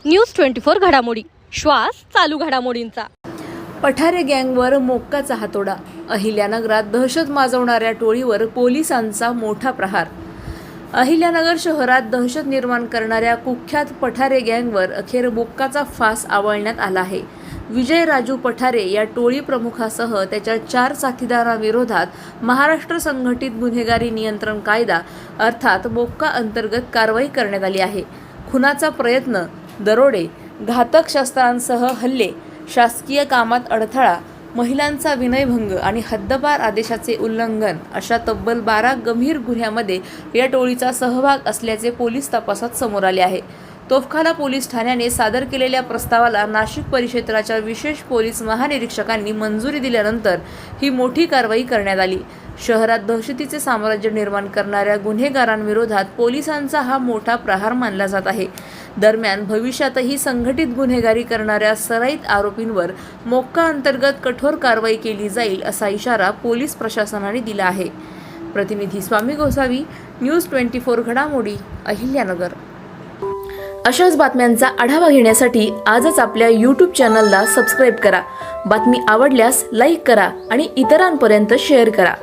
News 24 घडामोडी, श्वास चालू घडामोडींचा। पठारे गँगवर मोक्काचा हातोडा। अहिल्यानगरात दहशत माजवणाऱ्या टोळीवर पोलिसांचा मोठा प्रहार। अहिल्यानगर शहरात दहशत निर्माण करणाऱ्या कुख्यात पठारे गँगवर अखेर मोक्काचा फास आवळण्यात आला आहे। विजय राजू पठारे या टोळी प्रमुखासह त्याच्या 4 साथीदारांविरोधात महाराष्ट्र संघटित गुन्हेगारी नियंत्रण कायदा अर्थात मोक्का अंतर्गत कारवाई करण्यात आली आहे। खुनाचा प्रयत्न, दरोडे, घातक शस्त्रांसह हल्ले, शासकीय कामात अडथळा, महिलांचा विनयभंग आणि हद्दपार आदेशाचे उल्लंघन अशा तब्बल 12 गंभीर गुन्ह्यामध्ये या टोळीचा सहभाग असल्याचे पोलीस तपासात समोर आले आहे। तोफखाना पोलीस ठाण्याने सादर केलेल्या प्रस्तावाला नाशिक परिक्षेत्राच्या विशेष पोलीस महानिरीक्षकांनी मंजुरी दिल्यानंतर ही मोठी कारवाई करण्यात आली। शहरात दहशतीचे साम्राज्य निर्माण करणाऱ्या गुन्हेगारांविरोधात पोलिसांचा हा मोठा प्रहार मानला जात आहे। दरम्यान भविष्यातही संघटित गुन्हेगारी करणाऱ्या सराईत आरोपींवर मोक्का अंतर्गत कठोर कारवाई केली जाईल असा इशारा पोलीस प्रशासनाने दिला आहे। प्रतिनिधी स्वामी गोसावी, न्यूज 24 घडामोडी, अहिल्यानगर। अशाच बातम्यांचा आढावा घेण्यासाठी आजच आपल्या YouTube चॅनलला सबस्क्राईब करा। बातमी आवडल्यास लाईक करा आणि इतरांपर्यंत शेअर करा।